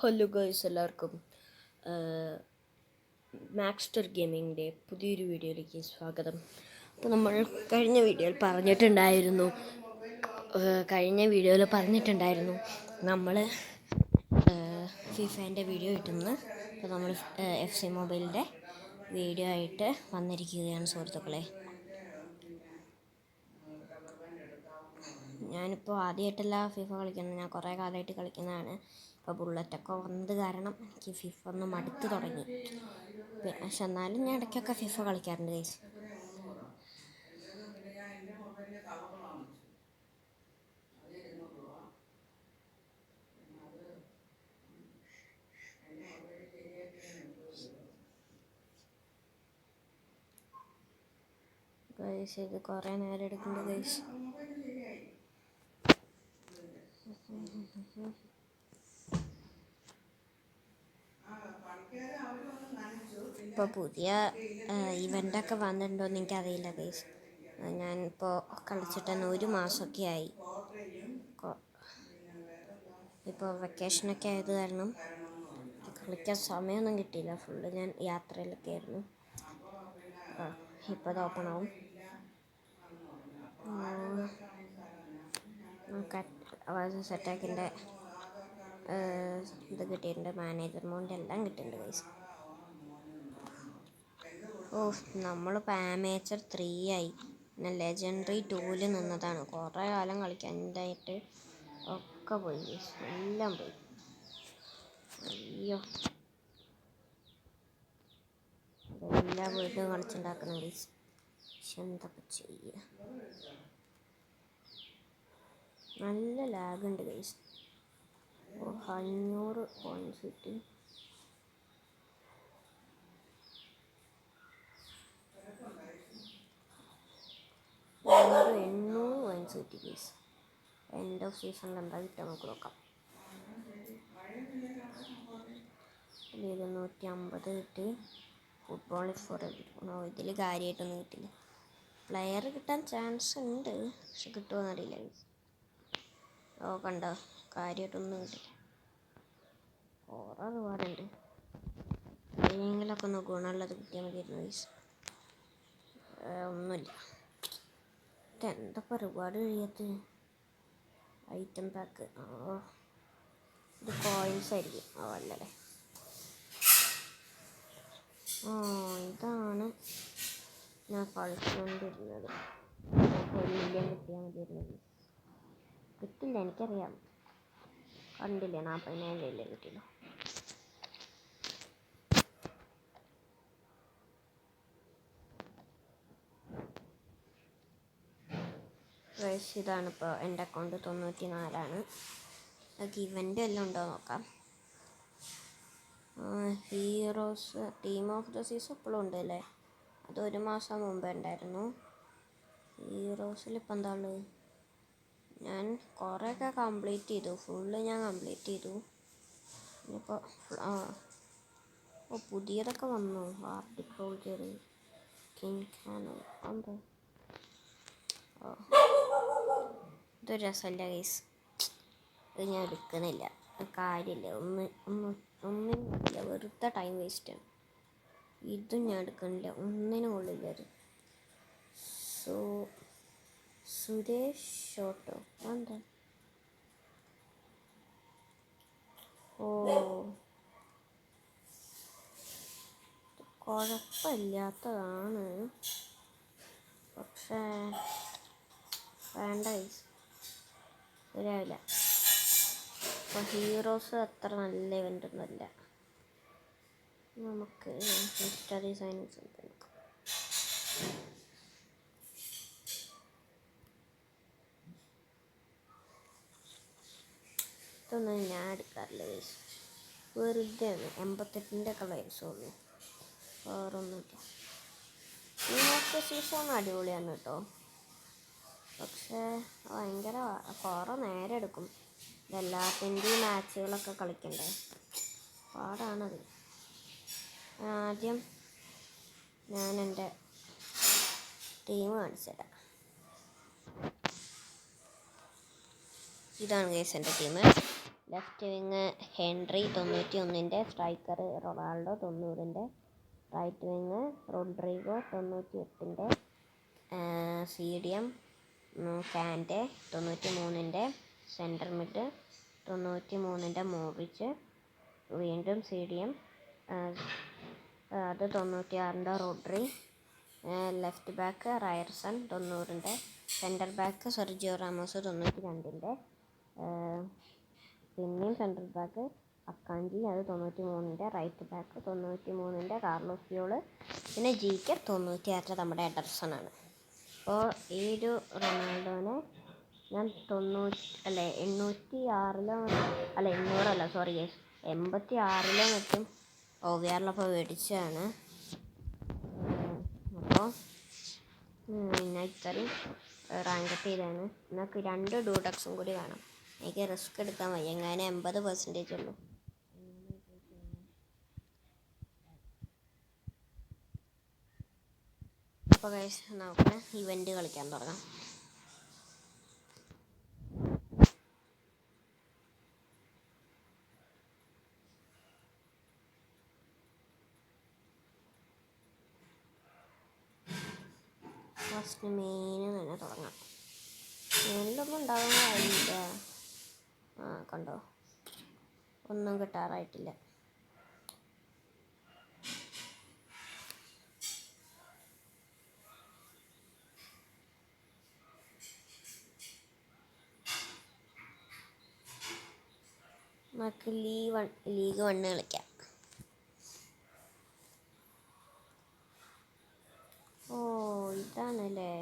Hello guys, എല്ലാവർക്കും മാക്സ്റ്റർ ഗെയിമിങ്ങിൻ്റെ പുതിയൊരു വീഡിയോയിലേക്ക് സ്വാഗതം. അപ്പോൾ നമ്മൾ കഴിഞ്ഞ വീഡിയോയിൽ പറഞ്ഞിട്ടുണ്ടായിരുന്നു നമ്മൾ ഫിഫേൻ്റെ വീഡിയോ കിട്ടുന്നത്. അപ്പോൾ നമ്മൾ FC മൊബൈലിൻ്റെ വീഡിയോ ആയിട്ട് വന്നിരിക്കുകയാണ് സുഹൃത്തുക്കളെ. ഞാനിപ്പോൾ ആദ്യമായിട്ടല്ല ഫിഫ കളിക്കുന്നത്, ഞാൻ കുറേ കാലമായിട്ട് കളിക്കുന്നതാണ്. ഇപ്പോൾ ബുള്ളറ്റൊക്കെ വന്നത് കാരണം എനിക്ക് ഫിഫ ഒന്ന് മടുത്ത് തുടങ്ങി. പക്ഷെ എന്നാലും ഞാൻ ഇടയ്ക്കൊക്കെ ഫിഫ കളിക്കാറുണ്ട് ഗൈസ്. ഗൈസ് ഇത് കുറേ നേരം എടുക്കുന്നുണ്ട് ഗൈസ്. ഇപ്പോൾ പുതിയ ഇവൻ്റൊക്കെ വന്നിട്ടുണ്ടോയെന്ന് എനിക്കറിയില്ല ഗൈസ്. ഞാനിപ്പോൾ കളിച്ചിട്ട് തന്നെ 1 മാസമൊക്കെ ആയി. ഇപ്പോൾ വെക്കേഷനൊക്കെ ആയത് കാരണം കളിക്കാൻ സമയമൊന്നും കിട്ടിയില്ല. ഫുള്ള് ഞാൻ യാത്രയിലൊക്കെ ആയിരുന്നു. ഇപ്പോൾ അത് ഓപ്പൺ ആവും. സെറ്റാക്കിൻ്റെ ഇത് കിട്ടിയിട്ടുണ്ട്, മാനേജർ മോഡിൻ്റെ എല്ലാം കിട്ടിയിട്ടുണ്ട് ഗൈസ്. നമ്മളിപ്പോൾ ആമേച്ചർ 3 ആയി, പിന്നെ ലെജൻഡറി 2-ൽ നിന്നതാണ്. കുറേ കാലം കളിക്കാനായിട്ട് ഒക്കെ പോയി ഗൈസ്, എല്ലാം പോയി. അയ്യോ, എല്ലാ വീടും കളിച്ചുണ്ടാക്കണം ഗൈസ്. പക്ഷെ എന്തൊക്കെ ചെയ്യുക, നല്ല ലാഗുണ്ട് ഗൈസ്. 500 പോയിൻറ്റ്സ് കിട്ടി. ഒരു 800 പോയിൻറ്റ്സ് കിട്ടി ഗൈസ്. എൻഡ് ഓഫ് സീസണിൽ എന്താ കിട്ടുക നമുക്ക് നോക്കാം. 250 കിട്ടി. ഫുട്ബോൾ ഫോർ ഇതിൽ കാര്യമായിട്ടൊന്നും കിട്ടില്ല. പ്ലെയർ കിട്ടാൻ ചാൻസ് ഉണ്ട്, പക്ഷെ കിട്ടുമോയെന്നറിയില്ല ഗൈസ്. കണ്ടോ, കാര്യമായിട്ടൊന്നും കിട്ടില്ല. ഓരോ റിവാർഡുണ്ട്, ഏതെങ്കിലുമൊക്കെ ഒന്ന് ഗുണമുള്ളത് കിട്ടിയാൽ മതിയായിരുന്നു ഗൈസ്. ഒന്നുമില്ല. എന്തൊക്കെ റിവാർഡ് കഴിയാത്ത ഐറ്റം പാക്ക്. ഇത് കോയിൻസ് ആയിരിക്കും. അല്ലല്ലേ, ഇതാണ് ഞാൻ കളിച്ചുകൊണ്ടിരുന്നത്. 1 മില്യൺ കിട്ടിയാൽ മതിയായിരുന്നു. കിട്ടില്ല, എനിക്കറിയാം. കണ്ടില്ലേ, 49,000 കിട്ടില്ല. ഇതാണിപ്പോൾ എൻ്റെ അക്കൗണ്ട് 94 അത് ഇവൻ്റ് എല്ലാം ഉണ്ടോ നോക്കാം. Heroes team of the season ഇപ്പോഴും ഉണ്ട് അല്ലേ, അത് 1 മാസം മുമ്പേ ഉണ്ടായിരുന്നു. ഹീറോസിൽ ഇപ്പം എന്താ ഉള്ളത്? ഞാൻ കുറേയൊക്കെ കംപ്ലീറ്റ് ചെയ്തു, ഫുള്ള് ഞാൻ കംപ്ലീറ്റ് ചെയ്തു. ഇനിയിപ്പോൾ പുതിയതൊക്കെ വന്നു. ആർട്ടിക് സോൾജർ, കിങ് കാനോ, എന്താ ഇതൊരു രസമല്ല ഗൈസ്. ഇത് ഞാൻ എടുക്കുന്നില്ല, കാര്യമില്ല. ഒന്നിനും കൊള്ളില്ല, വെറുതെ ടൈം വേസ്റ്റാണ്. ഇതും ഞാൻ എടുക്കുന്നില്ല, ഒന്നിനും കൊള്ളില്ല. അത് സുരേഷ് ഷോട്ടോ എന്താ? കുഴപ്പമില്ലാത്തതാണ്, പക്ഷേ വേണ്ട ഗൈസ്, ശരിയാവില്ല. അപ്പോൾ ഹീറോസ് അത്ര നല്ല ഇവൻ്റ് ഒന്നുമല്ല. നമുക്ക് ഹിസ്റ്ററി സയൻസ് നോക്കാം. ഇതൊന്നും ഞാൻ എടുക്കാറില്ല ഗൈസ്, വെറുതെ 88ൻ്റെ കളേഴ്സുള്ളൂ, വേറൊന്നുമില്ല. ഇന്നത്തെ സീസൺ അടിപൊളിയാണ് കേട്ടോ, പക്ഷേ ഭയങ്കര കുറേ നേരം എടുക്കും. എല്ലാത്തിൻ്റെയും മാച്ചുകളൊക്കെ കളിക്കണ്ടേ, പാടാണത്. ആദ്യം ഞാൻ എൻ്റെ ടീം കാണിച്ചു തരാം. ഇതാണ് ഗൈസ് എൻ്റെ ടീം. ലെഫ്റ്റ് വിങ് ഹെൻറി 91-ൻ്റെ, സ്ട്രൈക്കർ റൊണാൾഡോ 90-ൻ്റെ, റൈറ്റ് വിങ് റോഡ്രിഗോ 98-ൻ്റെ, CDM കാൻറ്റെ 93-ൻ്റെ, സെൻറ്റർ മിഡ് 93-ൻ്റെ മോഡ്രിച്ച്, വീണ്ടും CDM അത് 96-ൻ്റെ റോഡ്രി, ലെഫ്റ്റ് ബാക്ക് റയർസൺ 90-ൻ്റെ, സെൻറ്റർ ബാക്ക് സെർജിയോ റാമോസ് 92-ൻ്റെ, പിന്നെയും സെൻട്രൽ ബാക്ക് അക്കാഞ്ചി അത് 93-ൻ്റെ, റൈറ്റ് ബാക്ക് 93-ൻ്റെ കാർലോസ് പ്യൂള്, പിന്നെ ജിക്ക് 96 നമ്മുടെ എഡർസണാണ്. അപ്പോൾ ഈ ഒരു റൊണാൾഡോനെ ഞാൻ 806-ലോ 86-ലോ മറ്റും OVR-ലപ്പോൾ മേടിച്ചതാണ്. അപ്പോൾ ഞാൻ ഇത്രയും റാങ്കപ്പ് ചെയ്താണ്. നമുക്ക് 2 ഡൂഡക്സും കൂടി വേണം. എനിക്ക് റിസ്ക് എടുക്കാൻ വയ്യ, എങ്ങനെ 80% ഉള്ളൂ. അപ്പോൾ ഗൈസ് നമുക്ക് ഇവൻ്റ് കളിക്കാൻ തുടങ്ങാം. ഫസ്റ്റ് മെയിന് തന്നെ തുടങ്ങാം. മെയിനിലൊന്നും ഉണ്ടാകാൻ കഴിയില്ല. കണ്ടോ, ഒന്നും കിട്ടാറായിട്ടില്ല. നമുക്ക് ലീഗ് 1 കളിക്കാം. ഓ ഇതാണല്ലേ.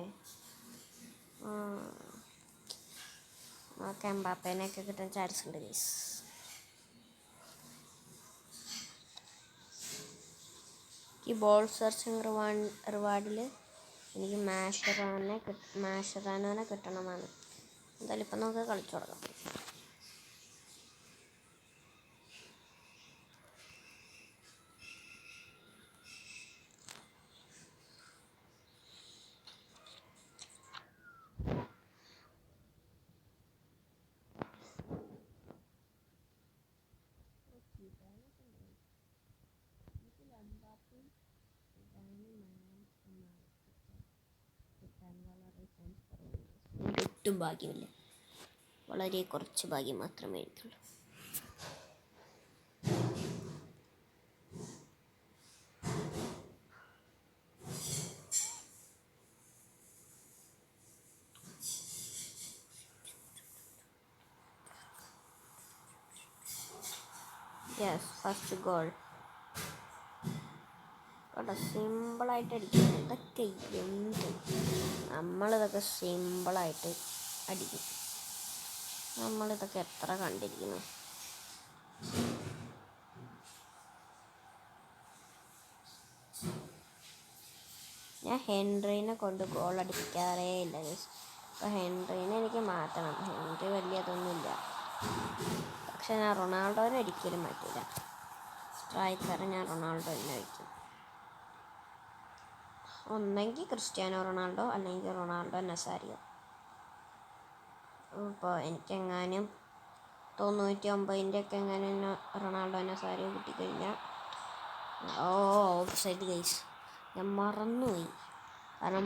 നമുക്ക് എംബാപ്പേനെയൊക്കെ കിട്ടാൻ ചാൻസ് ഉണ്ട് ഗൈസ്. ഈ ബോൾ സെർച്ചിങ് റിവാർഡിൽ എനിക്ക് മാഷറാനോനെ കിട്ടണമെന്നാണ്. എന്തായാലും ഇപ്പം നമുക്ക് കളിച്ചു തുടങ്ങാം. എനിക്ക് ഒട്ടും ഭാഗ്യമില്ല, വളരെ കുറച്ച് ഭാഗ്യം മാത്രമേ എനിക്കുള്ളൂ. Yes, first goal. അവിടെ സിമ്പിളായിട്ട് അടിക്കും. ഇതൊക്കെ നമ്മളിതൊക്കെ സിമ്പിളായിട്ട് അടിക്കും. നമ്മളിതൊക്കെ എത്ര കണ്ടിരിക്കുന്നു. ഞാൻ ഹെൻറീനെ കൊണ്ട് ഗോൾ അടിക്കാറേ ഇല്ല. അപ്പോൾ ഹെൻറീനെ എനിക്ക് മാറ്റണം. ഹെൻറി വലിയതൊന്നുമില്ല. പക്ഷെ ഞാൻ റൊണാൾഡോനെ ഒരിക്കലും മാറ്റില്ല. സ്ട്രൈക്കർ ഞാൻ റൊണാൾഡോനെ വയ്ക്കും. ഒന്നെങ്കിൽ ക്രിസ്ത്യാനോ റൊണാൾഡോ, അല്ലെങ്കിൽ റൊണാൾഡോ നസാരിയോ. ഇപ്പോൾ എനിക്കെങ്ങാനും 99-ൻ്റെ ഒക്കെ എങ്ങാനും റൊണാൾഡോ നസാരിയോ കിട്ടിക്കഴിഞ്ഞാൽ ഓഫ് സൈഡ് ഗൈസ്, ഞാൻ മറന്നുപോയി. കാരണം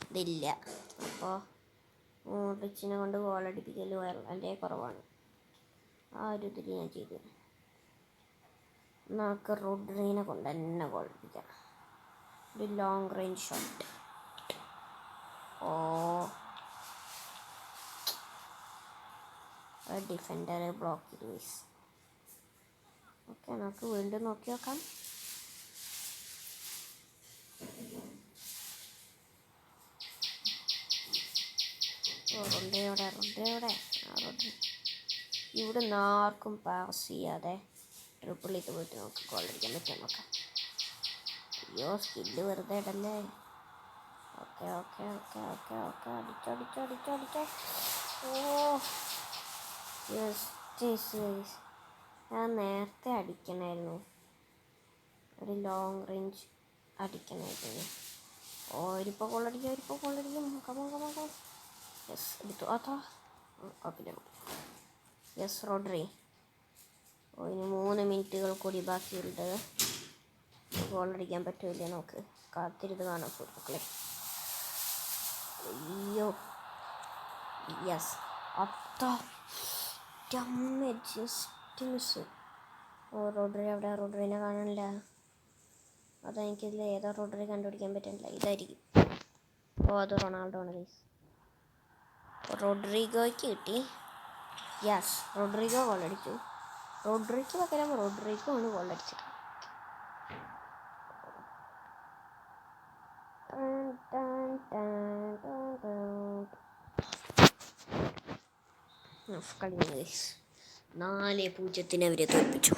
ഇതില്ല. അപ്പോൾ മോഡ്രിച്ചിനെ കൊണ്ട് ഗോളടിപ്പിക്കൽ വളരെ കുറവാണ്. ആ ഒരു ഇതിൽ ഞാൻ ചെയ്തു. നമുക്ക് റോഡ്രിനെ കൊണ്ട് തന്നെ ഗോളടിപ്പിക്കാം. ഒരു long range shot. Defender block ചെയ്തു ഗൈസ്. ഓക്കെ, നമുക്ക് വീണ്ടും നോക്കി നോക്കാം. റൊഡ്രി ഇവിടെ നിന്ന് ആർക്കും പാസ് ചെയ്യാതെ ട്രിപ്പിൾ ചെയ്ത് പോയിട്ട് നമുക്ക് ഗോൾ അടിക്കാൻ പറ്റും. നോക്കാം. അയ്യോ, സ്കില്ല് വെറുതെ ഇടല്ലേ. ഓക്കെ, അടിച്ചോ. ഞാൻ നേരത്തെ അടിക്കണമായിരുന്നു. ഒരു ലോങ് റേഞ്ച് അടിക്കണമായിരുന്നു. ഇതിപ്പോൾ ഗോളടിക്കും. കമോൺ. യെസ്, എടുത്തു. പിന്നെ യെസ് റോഡ്രി. ഇനി 3 മിനിറ്റുകൾ കൂടി ബാക്കിയുണ്ട്. ഗോൾ അടിക്കാൻ പറ്റില്ല. നമുക്ക് കാത്തിരുന്ന് കാണാം സുഹൃത്തുക്കളെ. അയ്യോ യെസ് അത്ത ജസ്റ്റ് മിസ്. റോഡ്രി അവിടെ. റോഡ്രിനെ കാണാനില്ല. അതെനിക്കിതിൽ ഏതാ റോഡ്രി കണ്ടുപിടിക്കാൻ പറ്റുന്നില്ല. ഇതായിരിക്കും. അത് റൊണാൾഡോ ആണ് ഗൈസ്. റോഡ്രിഗോയ്ക്ക് കിട്ടി. യെസ് റോഡ്രിഗോ ഗോളടിച്ചു. റോഡ്രിക്ക് പകരം റോഡ്രിഗോ ആണ് ഗോളടിച്ചത്. കളി 4-0 അവരെ തോൽപ്പിച്ചു.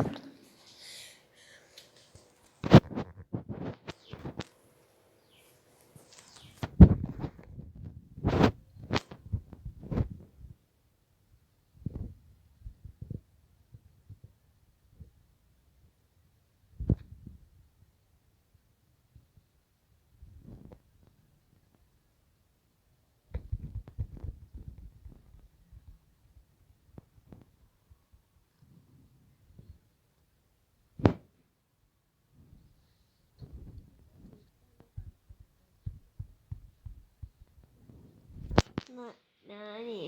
ഞാനേ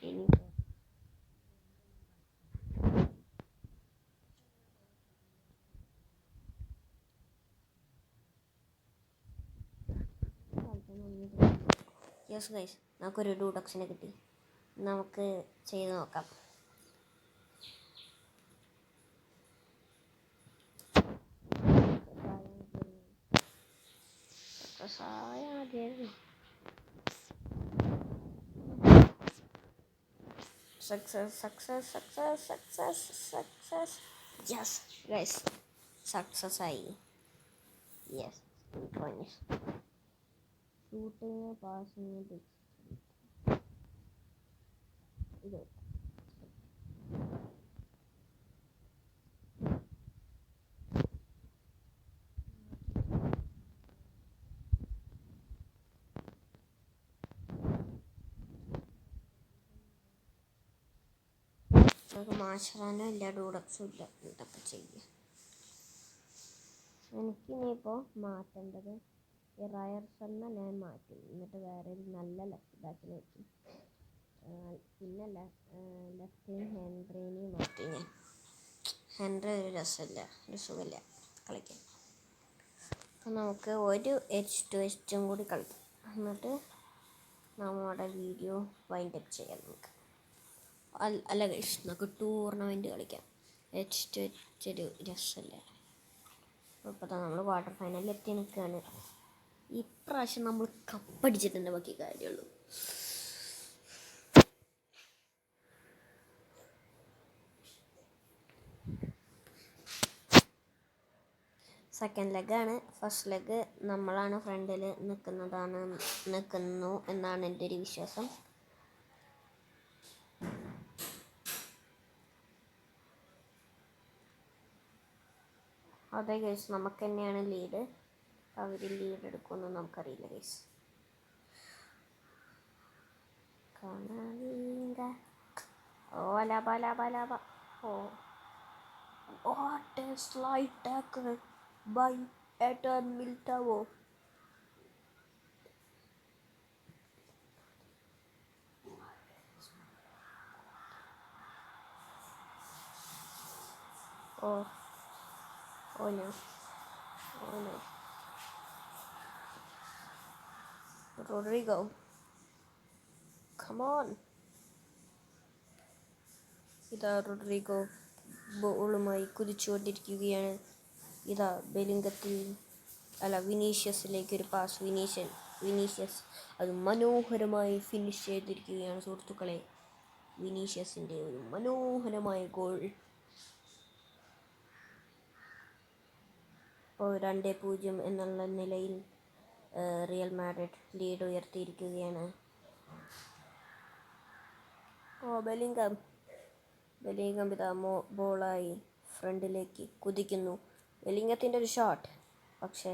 എനിക്ക് യെസ് ഗൈസ് നമുക്കൊരു ഡൂഡക്സിനെ കിട്ടി. നമുക്ക് ചെയ്ത് നോക്കാം. സക്സസ്. യെസ് ഗൈസ് സക്സസ് ആയി. യെസ് ഷൂട്ടിങ് പാസിങ് ഇത് നമുക്ക് മാഷറാനോ ഇല്ല, ഡൂഡക്സും ഇല്ല. എന്തൊക്കെ ചെയ്യുക? എനിക്കിനിയിപ്പോൾ മാറ്റേണ്ടത് ഈ റയർസന്നെ ഞാൻ മാറ്റും. എന്നിട്ട് വേറെ ഒരു നല്ല ലെഫ്റ്റ് ബാക്കിൽ വെക്കും. പിന്നെ ലെഫ്റ്റ് ഹെൻറിനെയും മാറ്റി. ഞാൻ ഹെൻറി ഒരു രസമില്ല, ഒരു സുഖമില്ല കളിക്കാൻ. അപ്പം നമുക്ക് ഒരു H2 കൂടി കളിക്കാം. എന്നിട്ട് നമ്മുടെ വീഡിയോ വൈൻഡപ്പ് ചെയ്യാം. നമുക്ക് അല്ല ഗൈസ് നമുക്ക് ടൂർണമെൻറ്റ് കളിക്കാം. H2 ഒരു രസമല്ലേ. ഇപ്പോൾ നമ്മൾ ക്വാർട്ടർ ഫൈനലിൽ എത്തി നിൽക്കുകയാണ്. ഇപ്രാവശ്യം നമ്മൾ കപ്പടിച്ചിട്ടുണ്ട്. ബാക്കി കാര്യമുള്ളൂ. സെക്കൻഡ് ലെഗാണ്. ഫസ്റ്റ് ലെഗ് നമ്മളാണ് ഫ്രണ്ടിൽ നിൽക്കുന്നു എന്നാണ് എൻ്റെ ഒരു വിശ്വാസം. അതെ ഗൈസ് നമുക്ക് തന്നെയാണ് ലീഡ്. അവർ ലീഡ് എടുക്കുമെന്ന് നമുക്കറിയില്ല guys. അലാബ. What a slight tackle by Eder Militao. Oh no. Rodrigo, come on. ഇതാ റോഡ്രിഗോ ബോളുമായി കുതിച്ചുകൊണ്ടിരിക്കുകയാണ്. ഇതാ വിനീഷ്യസിലേക്ക് ഒരു പാസ്. വിനീഷ്യസ് അത് മനോഹരമായി ഫിനിഷ് ചെയ്തിരിക്കുകയാണ് സുഹൃത്തുക്കളെ. വിനീഷ്യസിൻ്റെ ഒരു മനോഹരമായ ഗോൾ. ഇപ്പോൾ 2-0 എന്നുള്ള നിലയിൽ റിയൽ മാഡ്രിഡ് ലീഡ് ഉയർത്തിയിരിക്കുകയാണ്. ബെലിംഗം ഇതാ ബോളായി ഫ്രണ്ടിലേക്ക് കുതിക്കുന്നു. ബെലിംഗത്തിൻ്റെ ഒരു ഷോട്ട്, പക്ഷേ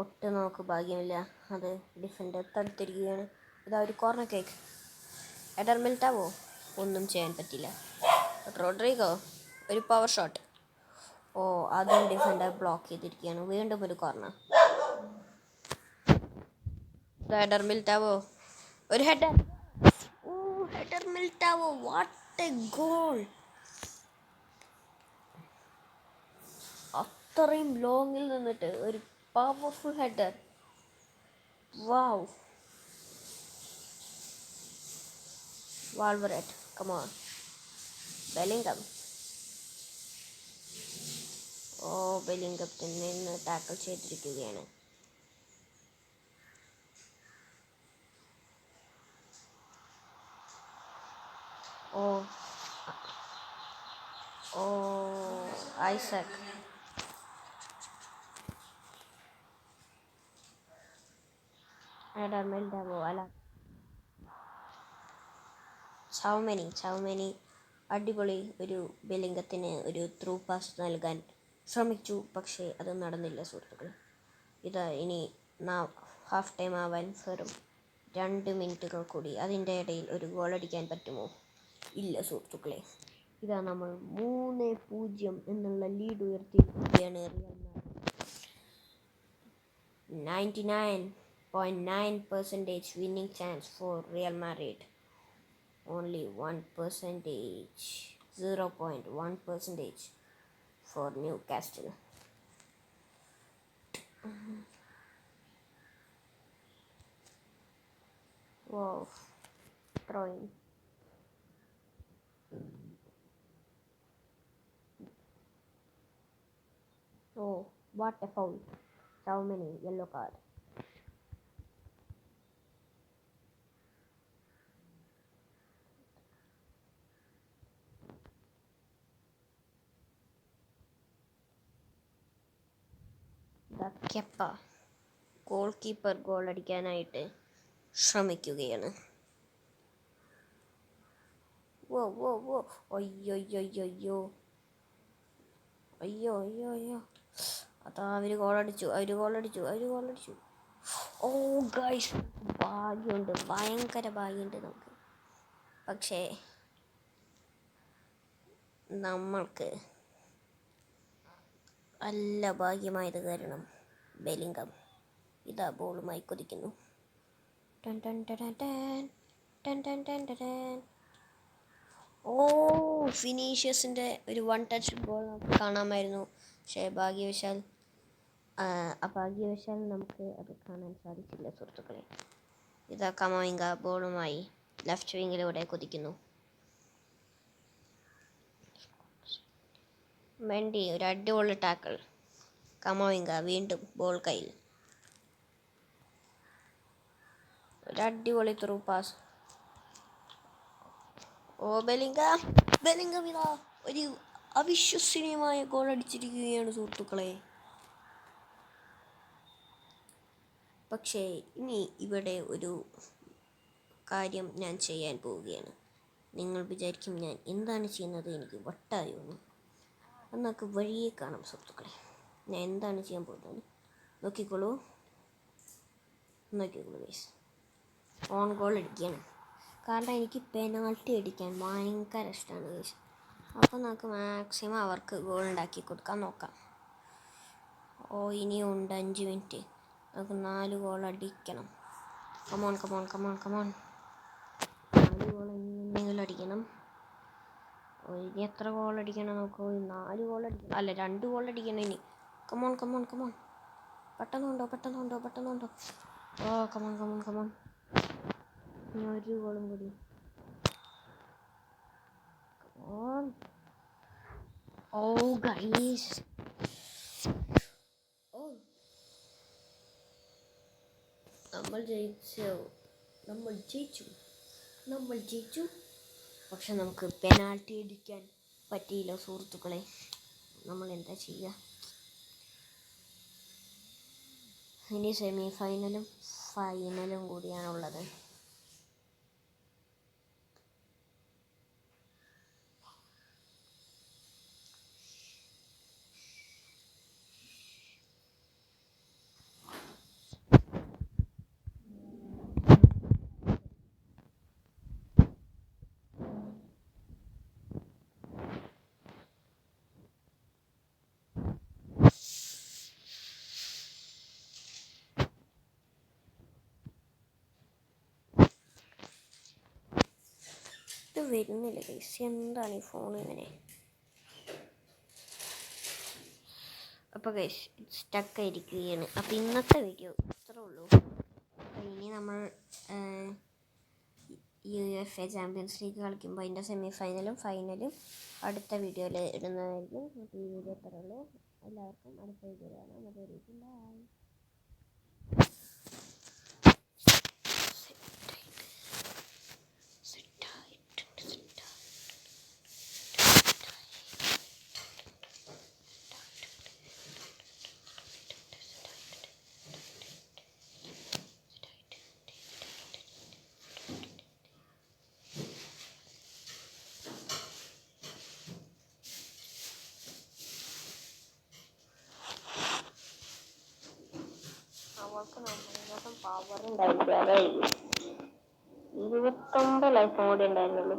ഒട്ടും നമുക്ക് ഭാഗ്യമില്ല. അത് ഡിഫൻഡർ തടുത്തിരിക്കുകയാണ്. ഇതാ ഒരു കോർണർ കേക്ക്. എഡർ മിലിറ്റാവോ ഒന്നും ചെയ്യാൻ പറ്റില്ല. റോഡ്രിഗോ ഒരു പവർ ഷോട്ട്. ഓ, അതും ഡിഫൻഡർ ബ്ലോക്ക് ചെയ്തിരിക്കുകയാണ്. വീണ്ടും ഒരു കോർണർ. ഹെഡർ മിൽറ്റാവോ, ഒരു header. Oh, header Militão, what a goal! അത്രയും ലോങ്ങിൽ നിന്നിട്ട് ഒരു powerful header. Wow. Valverde, come on. Bellingham. Oh, ബെലിംഗത്തിനെ നിന്ന് ടാക്കിൾ ചെയ്തിരിക്കുകയാണ്. Oh oh Isak. Header Militão അല്ല, ചൗമനി അടിപൊളി ഒരു ബെലിംഗത്തിന് ഒരു ത്രൂ പാസ് നൽകാൻ ശ്രമിച്ചു. പക്ഷേ അത് നടന്നില്ല സുഹൃത്തുക്കൾ. ഇത് ഇനി ഹാഫ് ടൈം ആവാൻ വെറും 2 മിനിറ്റുകൾ കൂടി. അതിൻ്റെ ഇടയിൽ ഒരു ഗോൾ അടിക്കാൻ പറ്റുമോ? ഇല്ല സുഹൃത്തുക്കളെ. ഇതാ നമ്മൾ 3-0 എന്നുള്ള ലീഡ് ഉയർത്തിയിരിക്കുകയാണ്. Real Madrid 99.9% winning chance for Real Madrid. Only 1%, 0.1% for Newcastle. Wow, throwing. Oh, what a foul. So many yellow card. Kepa goal keeper goal അടിക്കാനായിട്ട് ശ്രമിക്കുകയാണ്. വോ വോ വോ, അയ്യോ. അതാ അവർ ഗോളടിച്ചു. ഓ ഗൈസ്, ഭാഗ്യമുണ്ട്, ഭയങ്കര ഭാഗ്യമുണ്ട് നമുക്ക്. പക്ഷേ നമ്മൾക്ക് നല്ല ഭാഗ്യമായത് കാരണം ബെലിംഗം ഇതാ ബോളുമായി കുതിക്കുന്നു. ഓ, ഫിനീഷ്യസിൻ്റെ ഒരു 1 ടച്ച് ബോൾ നമുക്ക് കാണാമായിരുന്നു. പക്ഷേ അഭാഗ്യവശാൽ നമുക്ക് അത് കാണാൻ സാധിച്ചില്ല സുഹൃത്തുക്കളെ. ഇതാ കമാവിംഗ ബോളുമായി ലെഫ്റ്റ് വിങ്ങിലൂടെ കുതിക്കുന്നു. മെൻഡി ഒരു അടിപൊളി ടാക്കിൾ. കമാവിംഗ വീണ്ടും ബോൾ കയ്യിൽ. ഒരു അടിപൊളി ത്രൂ പാസ്. ഓ, ബെലിംഗം ഇതാ ഒരു അവിശ്വസനീയമായ ഗോൾ അടിച്ചിരിക്കുകയാണ് സുഹൃത്തുക്കളെ. പക്ഷേ ഇനി ഇവിടെ ഒരു കാര്യം ഞാൻ ചെയ്യാൻ പോവുകയാണ്. നിങ്ങൾ വിചാരിക്കും ഞാൻ എന്താണ് ചെയ്യുന്നത്, എനിക്ക് വട്ടായൊന്നു. അത് നമുക്ക് വഴിയേ കാണാം സുഹൃത്തുക്കളെ. ഞാൻ എന്താണ് ചെയ്യാൻ പോകുന്നത് നോക്കിക്കോളൂ ഗൈസ്. ഓൺ ഗോൾ അടിക്കുകയാണ്. കാരണം എനിക്ക് പെനാൾട്ടി അടിക്കാൻ ഭയങ്കര ഇഷ്ടമാണ് ഗൈസ്. അപ്പോൾ നമുക്ക് മാക്സിമം അവർക്ക് ഗോൾ ഉണ്ടാക്കി കൊടുക്കാൻ നോക്കാം. ഓ, ഇനിയുണ്ട് 5 മിനിറ്റ്. നമുക്ക് 4 ഗോൾ അടിക്കണം. കമോൺ 4 ഗോൾ എന്തെങ്കിലും അടിക്കണം. ഇനി എത്ര ഗോൾ അടിക്കണം നോക്കൂ. 4 ഗോൾ അടിക്കണം, അല്ല 2 ഗോൾ അടിക്കണം ഇനി. കമോൺ. പെട്ടെന്നുണ്ടോ. ഓ, കമോൺ. ഇനി 1 ഗോളും കൂടി. ഓ ഗൈസ്, നമ്മൾ ജയിച്ചു. പക്ഷെ നമുക്ക് പെനാൽറ്റി അടിക്കാൻ പറ്റിയില്ല സുഹൃത്തുക്കളെ. നമ്മൾ എന്താ ചെയ്യുക? ഇനി സെമി ഫൈനലും ഫൈനലും കൂടിയാണുള്ളത്. വരുന്നില്ല ഗൈസ്. എന്താണ് ഈ ഫോൺ ഇങ്ങനെ? അപ്പോൾ ഗൈസ് സ്റ്റക്കായിരിക്കുകയാണ്. അപ്പോൾ ഇന്നത്തെ വീഡിയോ ഇത്രേ ഉള്ളൂ. ഇനി നമ്മൾ UEFA ചാമ്പ്യൻസ് ലീഗ് കളിക്കുമ്പോൾ അതിൻ്റെ സെമി ഫൈനലും ഫൈനലും അടുത്ത വീഡിയോയിൽ ഇടുന്നതായിരിക്കും. അപ്പോൾ ഈ വീഡിയോ ഇത്രേ ഉള്ളൂ. എല്ലാവർക്കും അടുത്ത വീഡിയോ കാണാം. അതുവരെയും ബൈ. അവൾക്ക് നമ്മളിനൊപ്പം പവർ ഉണ്ടായിരുന്നു. 29 ലൈഫ് കൂടി ഉണ്ടായിരുന്നുള്ളൂ.